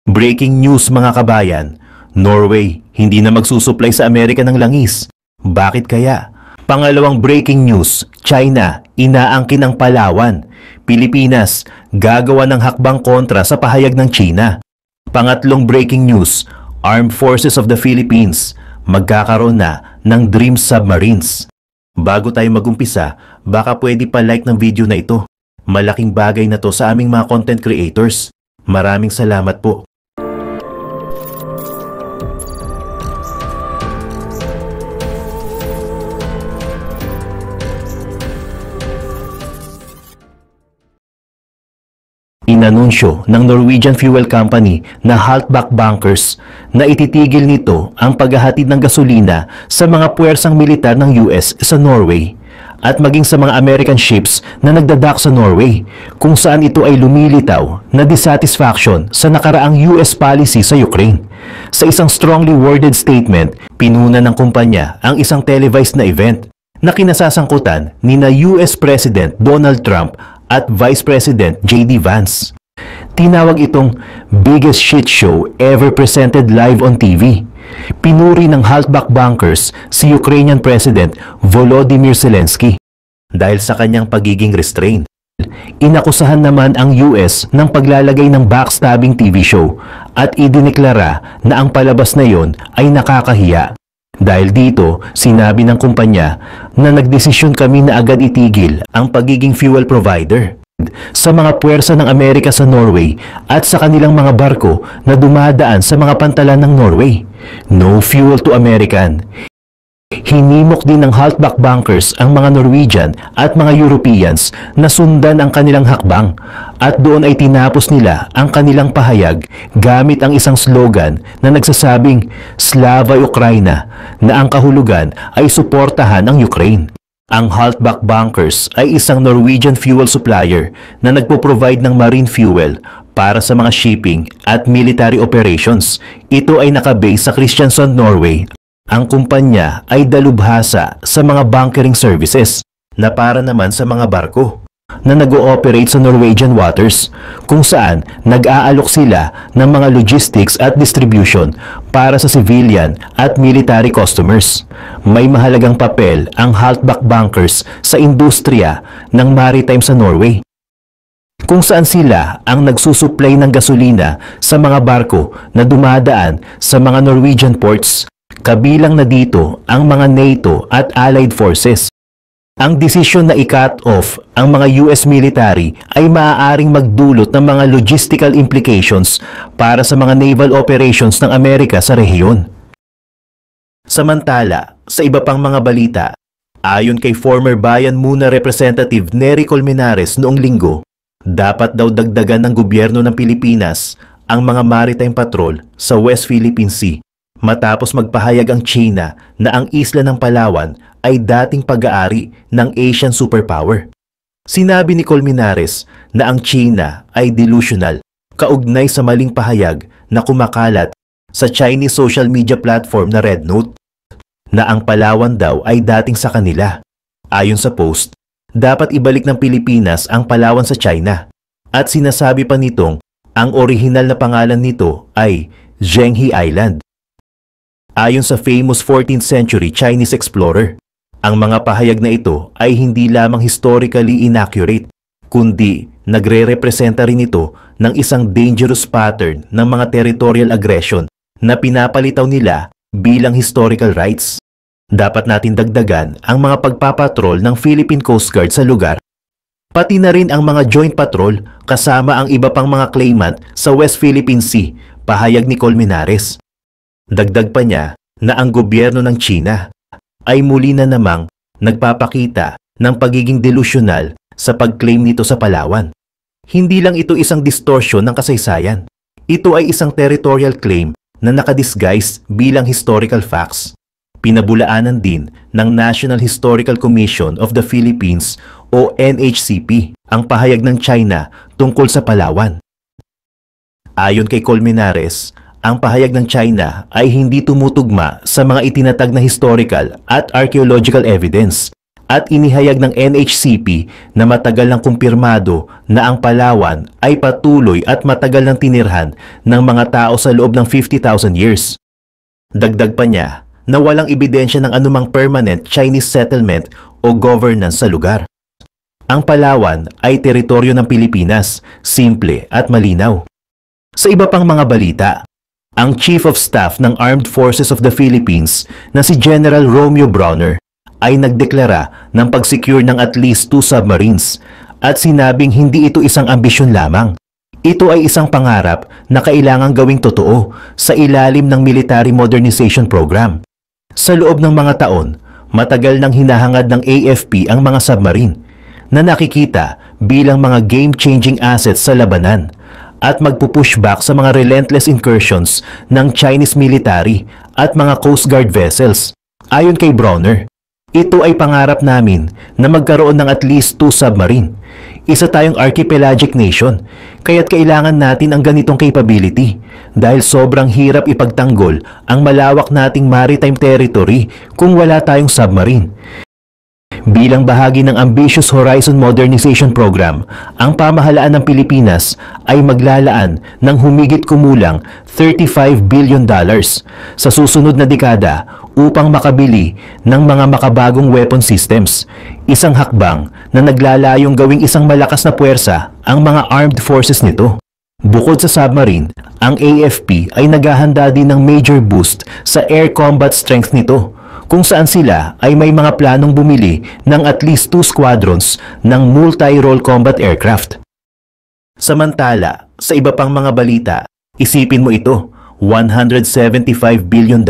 Breaking news mga kabayan, Norway hindi na magsusupply sa Amerika ng langis. Bakit kaya? Pangalawang breaking news, China inaangkin ang Palawan. Pilipinas gagawa ng hakbang kontra sa pahayag ng China. Pangatlong breaking news, Armed Forces of the Philippines magkakaroon na ng Dream Submarines. Bago tayo magumpisa, baka pwede pa like ng video na ito. Malaking bagay na to sa aming mga content creators. Maraming salamat po. Inanunsyo ng Norwegian Fuel Company na Haltbach Bunkers na ititigil nito ang paghahatid ng gasolina sa mga puwersang militar ng US sa Norway at maging sa mga American ships na nagdadock sa Norway, kung saan ito ay lumilitaw na dissatisfaction sa nakaraang US policy sa Ukraine. Sa isang strongly worded statement, pinuna ng kumpanya ang isang televised na event na kinasasangkutan ni na US President Donald Trump at Vice President J.D. Vance. Tinawag itong biggest shit show ever presented live on TV. Pinuri ng Haltbach Bunkers si Ukrainian President Volodymyr Zelensky dahil sa kanyang pagiging restrained. Inakusahan naman ang US ng paglalagay ng backstabbing TV show at idineklara na ang palabas na yon ay nakakahiya. Dahil dito, sinabi ng kumpanya na nagdesisyon kami na agad itigil ang pagiging fuel provider sa mga puwersa ng Amerika sa Norway at sa kanilang mga barko na dumadaan sa mga pantalan ng Norway. No fuel to American. Hinimok din ng Haltbach Bunkers ang mga Norwegian at mga Europeans na sundan ang kanilang hakbang at doon ay tinapos nila ang kanilang pahayag gamit ang isang slogan na nagsasabing Slava Ukraina na ang kahulugan ay suportahan ang Ukraine. Ang Haltbach Bunkers ay isang Norwegian fuel supplier na nagpo-provide ng marine fuel para sa mga shipping at military operations. Ito ay nakabase sa Kristiansand, Norway. Ang kumpanya ay dalubhasa sa mga bunkering services na para naman sa mga barko na nag-ooperate sa Norwegian waters, kung saan nag-aalok sila ng mga logistics at distribution para sa civilian at military customers. May mahalagang papel ang Haltbach Bunkers sa industriya ng maritime sa Norway, kung saan sila ang nagsusupply ng gasolina sa mga barko na dumadaan sa mga Norwegian ports. Kabilang na dito ang mga NATO at Allied Forces. Ang desisyon na i-cut off ang mga US military ay maaaring magdulot ng mga logistical implications para sa mga naval operations ng Amerika sa rehiyon. Samantala, sa iba pang mga balita, ayon kay former Bayan Muna Representative Nery Colmenares noong linggo, dapat daw dagdagan ng gobyerno ng Pilipinas ang mga maritime patrol sa West Philippine Sea matapos magpahayag ang China na ang isla ng Palawan ay dating pag-aari ng Asian superpower. Sinabi ni Colmenares na ang China ay delusional kaugnay sa maling pahayag na kumakalat sa Chinese social media platform na Red Note na ang Palawan daw ay dating sa kanila. Ayon sa post, dapat ibalik ng Pilipinas ang Palawan sa China at sinasabi pa nitong ang orihinal na pangalan nito ay Zhenghe Island. Ayon sa famous 14th century Chinese explorer, ang mga pahayag na ito ay hindi lamang historically inaccurate, kundi nagre-representa rin ito ng isang dangerous pattern ng mga territorial aggression na pinapalitaw nila bilang historical rights. Dapat natin dagdagan ang mga pagpapatrol ng Philippine Coast Guard sa lugar, pati na rin ang mga joint patrol kasama ang iba pang mga claimant sa West Philippine Sea, pahayag ni Colmenares. Dagdag pa niya na ang gobyerno ng China ay muli na namang nagpapakita ng pagiging delusional sa pag-claim nito sa Palawan. Hindi lang ito isang distortion ng kasaysayan. Ito ay isang territorial claim na nakadisguise bilang historical facts. Pinabulaanan din ng National Historical Commission of the Philippines o NHCP ang pahayag ng China tungkol sa Palawan. Ayon kay Colmenares, ang pahayag ng China ay hindi tumutugma sa mga itinatag na historical at archaeological evidence at inihayag ng NHCP na matagal nang kumpirmado na ang Palawan ay patuloy at matagal nang tinirhan ng mga tao sa loob ng 50,000 years. Dagdag pa niya na walang ebidensya ng anumang permanent Chinese settlement o governance sa lugar. Ang Palawan ay teritoryo ng Pilipinas, simple at malinaw. Sa iba pang mga balita, ang Chief of Staff ng Armed Forces of the Philippines na si General Romeo Brawner ay nagdeklara ng pag-secure ng at least 2 submarines at sinabing hindi ito isang ambisyon lamang. Ito ay isang pangarap na kailangang gawing totoo sa ilalim ng Military Modernization Program. Sa loob ng mga taon, matagal nang hinahangad ng AFP ang mga submarine na nakikita bilang mga game-changing assets sa labanan at magpupushback sa mga relentless incursions ng Chinese military at mga Coast Guard vessels. Ayon kay Brawner, ito ay pangarap namin na magkaroon ng at least 2 submarine. Isa tayong archipelagic nation, kaya't kailangan natin ang ganitong capability dahil sobrang hirap ipagtanggol ang malawak nating maritime territory kung wala tayong submarine. Bilang bahagi ng ambitious Horizon Modernization Program, ang pamahalaan ng Pilipinas ay maglalaan ng humigit kumulang $35 billion sa susunod na dekada upang makabili ng mga makabagong weapon systems. Isang hakbang na naglalayong gawing isang malakas na puwersa ang mga armed forces nito. Bukod sa submarine, ang AFP ay naghahanda din ng major boost sa air combat strength nito, kung saan sila ay may mga planong bumili ng at least 2 squadrons ng multi-role combat aircraft. Samantala, sa iba pang mga balita, isipin mo ito, $175 billion.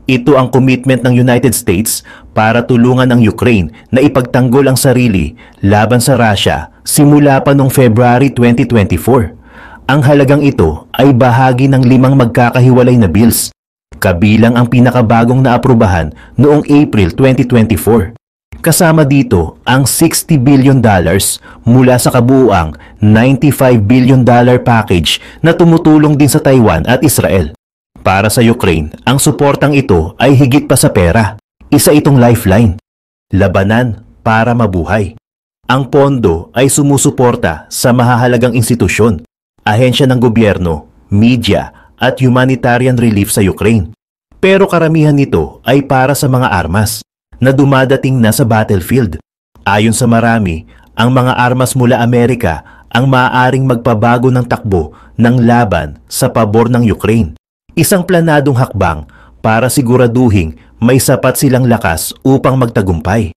Ito ang commitment ng United States para tulungan ang Ukraine na ipagtanggol ang sarili laban sa Russia simula pa noong February 2024. Ang halagang ito ay bahagi ng 5 magkakahiwalay na bills, kabilang ang pinakabagong naaprubahan noong April 2024. Kasama dito ang $60 billion mula sa kabuuang $95 billion package na tumutulong din sa Taiwan at Israel. Para sa Ukraine, ang suportang ito ay higit pa sa pera. Isa itong lifeline. Labanan para mabuhay. Ang pondo ay sumusuporta sa mahahalagang institusyon, ahensya ng gobyerno, media, at humanitarian relief sa Ukraine. Pero karamihan nito ay para sa mga armas na dumadating na sa battlefield. Ayon sa marami, ang mga armas mula Amerika ang maaaring magpabago ng takbo ng laban sa pabor ng Ukraine. Isang planadong hakbang para siguraduhing may sapat silang lakas upang magtagumpay.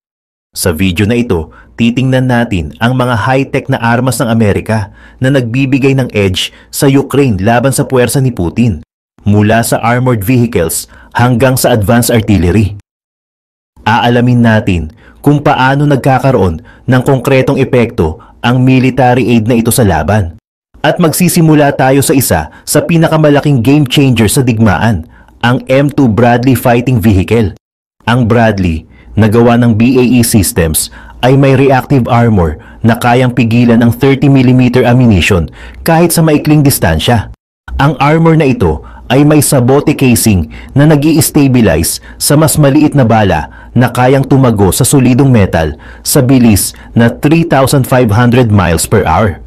Sa video na ito, titingnan natin ang mga high-tech na armas ng Amerika na nagbibigay ng edge sa Ukraine laban sa puwersa ni Putin, mula sa armored vehicles hanggang sa advanced artillery. Aalamin natin kung paano nagkakaroon ng konkretong epekto ang military aid na ito sa laban. At magsisimula tayo sa isa sa pinakamalaking game changer sa digmaan, ang M2 Bradley Fighting Vehicle. Ang Bradley, na gawa ng BAE Systems, ay may reactive armor na kayang pigilan ang 30mm ammunition kahit sa maikling distansya. Ang armor na ito ay may sabote casing na nag-i-stabilize sa mas maliit na bala na kayang tumago sa solidong metal sa bilis na 3,500 miles per hour.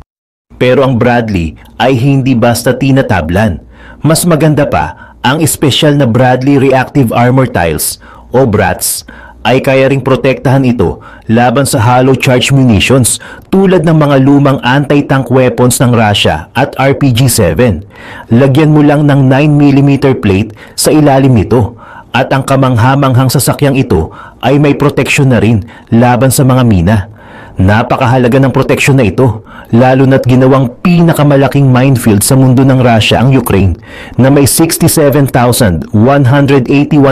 Pero ang Bradley ay hindi basta tinatablan. Mas maganda pa, ang espesyal na Bradley Reactive Armor Tiles o BRATS ay kaya ring protektahan ito laban sa hollow charge munitions tulad ng mga lumang anti-tank weapons ng Russia at RPG-7. Lagyan mo lang ng 9mm plate sa ilalim nito at ang kamanghamanghang sasakyang ito ay may proteksyon na rin laban sa mga mina. Napakahalaga ng proteksyon na ito, lalo na't ginawang pinakamalaking minefield sa mundo ng Russia ang Ukraine na may 67,181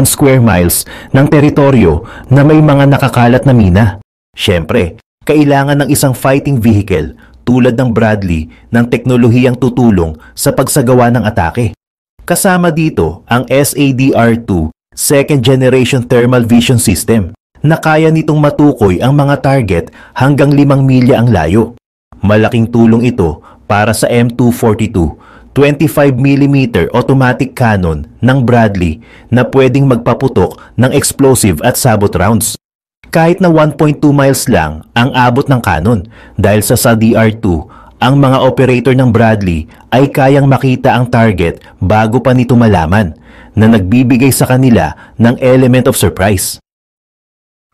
square miles ng teritoryo na may mga nakakalat na mina. Siyempre, kailangan ng isang fighting vehicle tulad ng Bradley ng teknolohiyang tutulong sa pagsagawa ng atake. Kasama dito ang SADR-2 Second Generation Thermal Vision System na kaya nitong matukoy ang mga target hanggang 5 milya ang layo. Malaking tulong ito para sa M242, 25mm automatic cannon ng Bradley na pwedeng magpaputok ng explosive at sabot rounds. Kahit na 1.2 miles lang ang abot ng kanon dahil sa DR2, ang mga operator ng Bradley ay kayang makita ang target bago pa nito malaman na nagbibigay sa kanila ng element of surprise.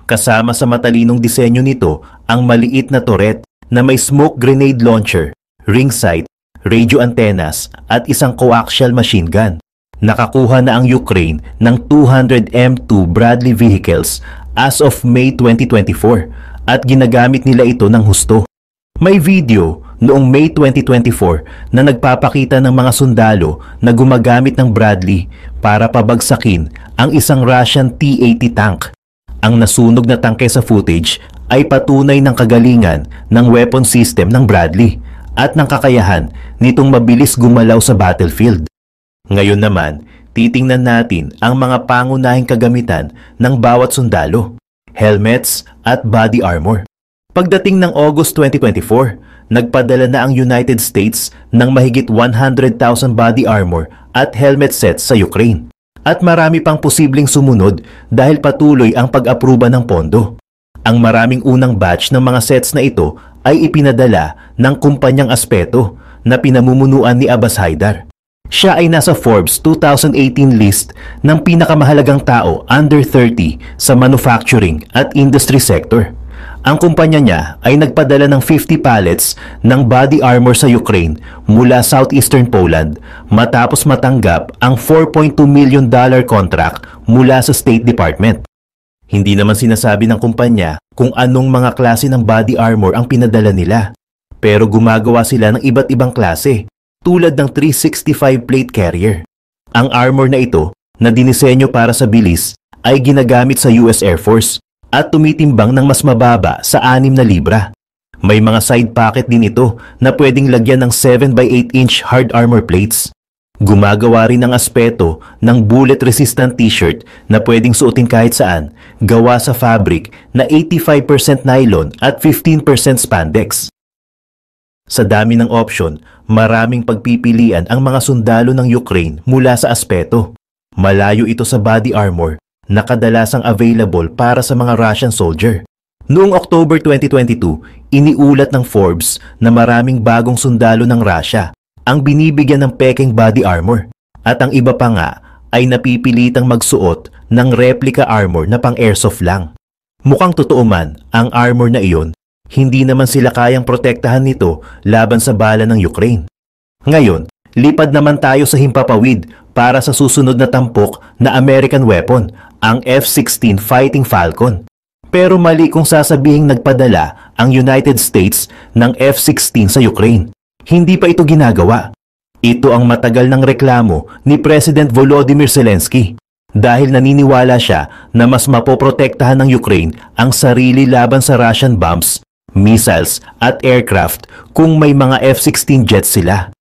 Kasama sa matalinong disenyo nito ang maliit na turret na may smoke grenade launcher, ring sight, radio antennas at isang coaxial machine gun. Nakakuha na ang Ukraine ng 200 M2 Bradley vehicles as of May 2024 at ginagamit nila ito ng husto. May video noong May 2024 na nagpapakita ng mga sundalo na gumagamit ng Bradley para pabagsakin ang isang Russian T-80 tank. Ang nasunog na tangke sa footage ay patunay ng kagalingan ng weapon system ng Bradley at ng kakayahan nitong mabilis gumalaw sa battlefield. Ngayon naman, titingnan natin ang mga pangunahing kagamitan ng bawat sundalo, helmets at body armor. Pagdating ng August 2024, nagpadala na ang United States ng mahigit 100,000 body armor at helmet sets sa Ukraine. At marami pang posibleng sumunod dahil patuloy ang pag-aproba ng pondo. Ang maraming unang batch ng mga sets na ito ay ipinadala ng kumpanyang Aspeto na pinamumunuan ni Abbas Haidar. Siya ay nasa Forbes 2018 list ng pinakamahalagang tao under 30 sa manufacturing at industry sector. Ang kumpanya niya ay nagpadala ng 50 pallets ng body armor sa Ukraine mula southeastern Poland matapos matanggap ang $4.2 million contract mula sa State Department. Hindi naman sinasabi ng kumpanya kung anong mga klase ng body armor ang pinadala nila, pero gumagawa sila ng iba't ibang klase tulad ng 365 plate carrier. Ang armor na ito na dinisenyo para sa bilis ay ginagamit sa US Air Force at tumitimbang ng mas mababa sa 6 na libra. May mga side pocket din ito na pwedeng lagyan ng 7x8 inch hard armor plates. Gumagawa rin ng Aspeto ng bullet-resistant t-shirt na pwedeng suotin kahit saan, gawa sa fabric na 85% nylon at 15% spandex. Sa dami ng option, maraming pagpipilian ang mga sundalo ng Ukraine mula sa Aspeto. Malayo ito sa body armor na kadalasang available para sa mga Russian soldier. Noong October 2022, iniulat ng Forbes na maraming bagong sundalo ng Russia ang binibigyan ng peking body armor at ang iba pa nga ay napipilitang magsuot ng replica armor na pang-airsoft lang. Mukhang totoo man ang armor na iyon, hindi naman sila kayang protektahan nito laban sa bala ng Ukraine. Ngayon, lipad naman tayo sa himpapawid para sa susunod na tampok na American weapon, ang F-16 Fighting Falcon. Pero mali kung sasabihing nagpadala ang United States ng F-16 sa Ukraine. Hindi pa ito ginagawa. Ito ang matagal ng reklamo ni President Volodymyr Zelensky dahil naniniwala siya na mas mapoprotektahan ng Ukraine ang sarili laban sa Russian bombs, missiles at aircraft kung may mga F-16 jets sila.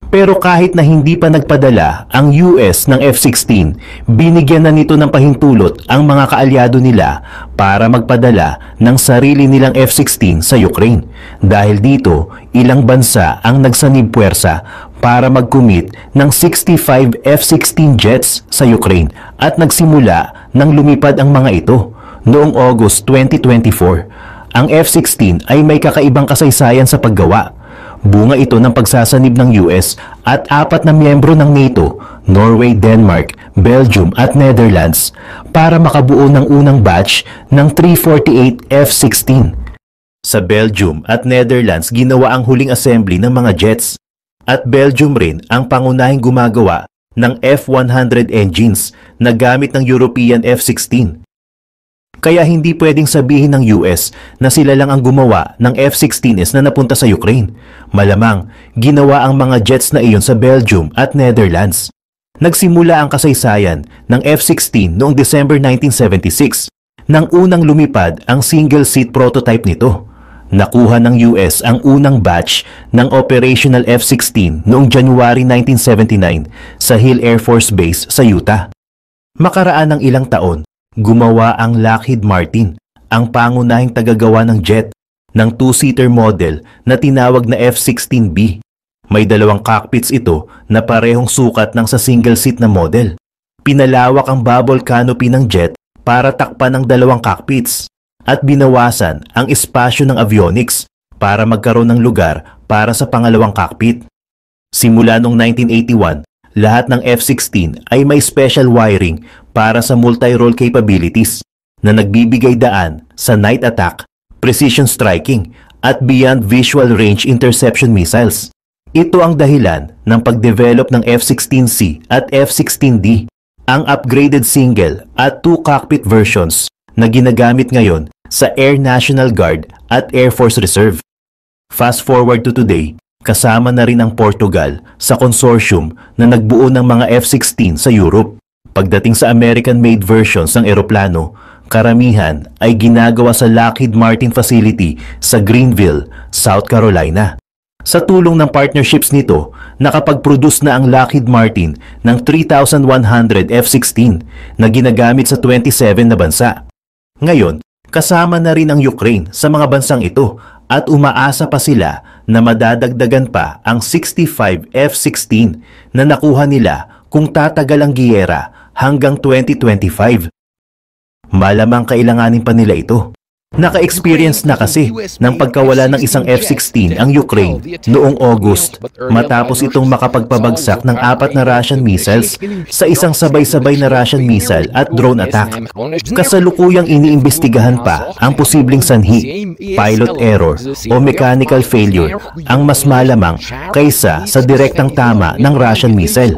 Pero kahit na hindi pa nagpadala ang US ng F-16, binigyan na nito ng pahintulot ang mga kaalyado nila para magpadala ng sarili nilang F-16 sa Ukraine. Dahil dito, ilang bansa ang nagsanib puwersa para mag-commit ng 65 F-16 jets sa Ukraine at nagsimula nang lumipad ang mga ito noong August 2024. Ang F-16 ay may kakaibang kasaysayan sa paggawa. Bunga ito ng pagsasanib ng US at 4 na miyembro ng NATO, Norway, Denmark, Belgium at Netherlands para makabuo ng unang batch ng 348 F-16. Sa Belgium at Netherlands ginawa ang huling assembly ng mga jets at Belgium rin ang pangunahing gumagawa ng F-100 engines na gamit ng European F-16. Kaya hindi pwedeng sabihin ng US na sila lang ang gumawa ng F-16s na napunta sa Ukraine. Malamang, ginawa ang mga jets na iyon sa Belgium at Netherlands. Nagsimula ang kasaysayan ng F-16 noong December 1976 nang unang lumipad ang single-seat prototype nito. Nakuha ng US ang unang batch ng operational F-16 noong January 1979 sa Hill Air Force Base sa Utah. Makaraan ng ilang taon, gumawa ang Lockheed Martin, ang pangunahing tagagawa ng jet, ng two-seater model na tinawag na F-16B. May 2 cockpits ito na parehong sukat ng sa single-seat na model. Pinalawak ang bubble canopy ng jet para takpan ng 2 cockpits. at binawasan ang espasyo ng avionics para magkaroon ng lugar para sa pangalawang cockpit. Simula noong 1981, lahat ng F-16 ay may special wiring para sa multi-role capabilities na nagbibigay daan sa night attack, precision striking at beyond visual range interception missiles. Ito ang dahilan ng pagdevelop ng F-16C at F-16D, ang upgraded single at 2 cockpit versions na ginagamit ngayon sa Air National Guard at Air Force Reserve. Fast forward to today, kasama na rin ang Portugal sa consortium na nagbuo ng mga F-16 sa Europe. Pagdating sa American-made versions ng eroplano, karamihan ay ginagawa sa Lockheed Martin facility sa Greenville, South Carolina. Sa tulong ng partnerships nito, nakapag-produce na ang Lockheed Martin ng 3,100 F-16 na ginagamit sa 27 na bansa. Ngayon, kasama na rin ang Ukraine sa mga bansang ito at umaasa pa sila na madadagdagan pa ang 65 F-16 na nakuha nila kung tatagal ang giyera hanggang 2025. Malamang kailanganin pa nila ito. Naka-experience na kasi ng pagkawala ng isang F-16 ang Ukraine noong August matapos itong makapagpabagsak ng 4 na Russian missiles sa isang sabay-sabay na Russian missile at drone attack. Kasalukuyang iniimbestigahan pa ang posibleng sanhi, pilot error o mechanical failure ang mas malamang kaysa sa direktang tama ng Russian missile.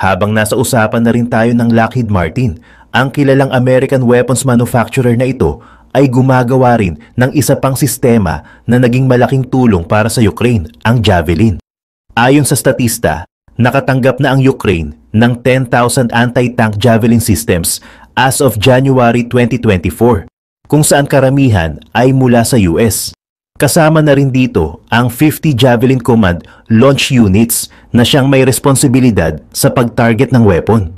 Habang nasa usapan na rin tayo ng Lockheed Martin, ang kilalang American weapons manufacturer na ito ay gumagawa rin ng isa pang sistema na naging malaking tulong para sa Ukraine, ang Javelin. Ayon sa statista, nakatanggap na ang Ukraine ng 10,000 anti-tank Javelin systems as of January 2024, kung saan karamihan ay mula sa US. Kasama na rin dito ang 50 Javelin Command Launch Units na siyang may responsibilidad sa pag-target ng weapon.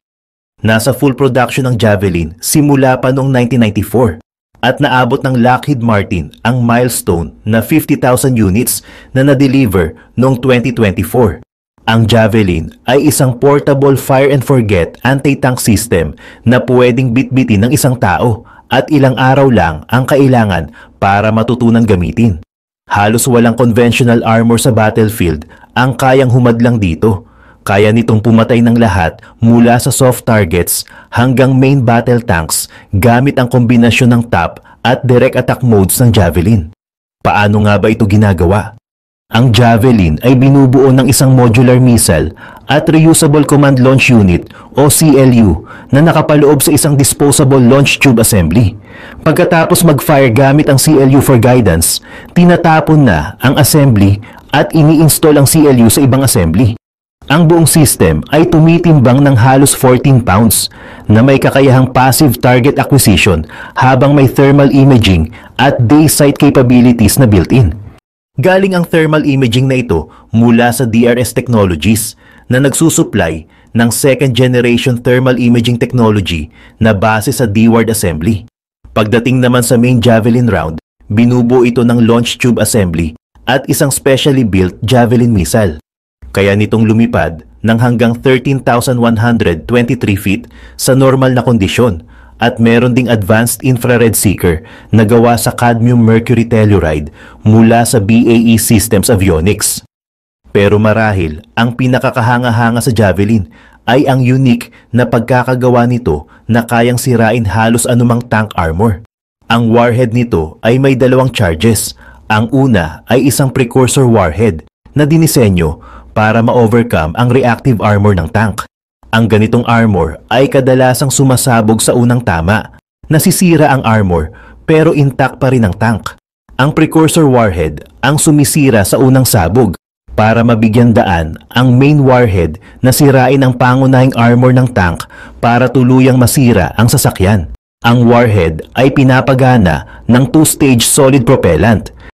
Nasa full production ng Javelin simula pa noong 1994 at naabot ng Lockheed Martin ang milestone na 50,000 units na na-deliver noong 2024. Ang Javelin ay isang portable fire and forget anti-tank system na pwedeng bitbitin ng isang tao at ilang araw lang ang kailangan para matutunan gamitin. Halos walang conventional armor sa battlefield ang kayang humadlang dito. Kaya nitong pumatay ng lahat mula sa soft targets hanggang main battle tanks gamit ang kombinasyon ng top at direct attack modes ng Javelin. Paano nga ba ito ginagawa? Ang Javelin ay binubuo ng isang modular missile at reusable command launch unit o CLU na nakapaloob sa isang disposable launch tube assembly. Pagkatapos mag-fire gamit ang CLU for guidance, tinatapon na ang assembly at ini-install ang CLU sa ibang assembly. Ang buong system ay tumitimbang ng halos 14 pounds na may kakayahang passive target acquisition habang may thermal imaging at day sight capabilities na built-in. Galing ang thermal imaging na ito mula sa DRS Technologies na nagsusupply ng second generation thermal imaging technology na base sa DWARD assembly. Pagdating naman sa main Javelin round, binubuo ito ng launch tube assembly at isang specially built Javelin missile. Kaya nitong lumipad ng hanggang 13,123 feet sa normal na kondisyon at meron ding advanced infrared seeker na gawa sa cadmium mercury telluride mula sa BAE Systems Avionics. Pero marahil ang pinakakahanga-hanga sa Javelin ay ang unique na pagkakagawa nito na kayang sirain halos anumang tank armor. Ang warhead nito ay may dalawang charges. Ang una ay isang precursor warhead na dinisenyo para ma-overcome ang reactive armor ng tank. Ang ganitong armor ay kadalasang sumasabog sa unang tama. Nasisira ang armor pero intact pa rin ang tank. Ang precursor warhead ang sumisira sa unang sabog para mabigyan daan ang main warhead na sirain ang pangunahing armor ng tank para tuluyang masira ang sasakyan. Ang warhead ay pinapagana ng two-stage solid propellant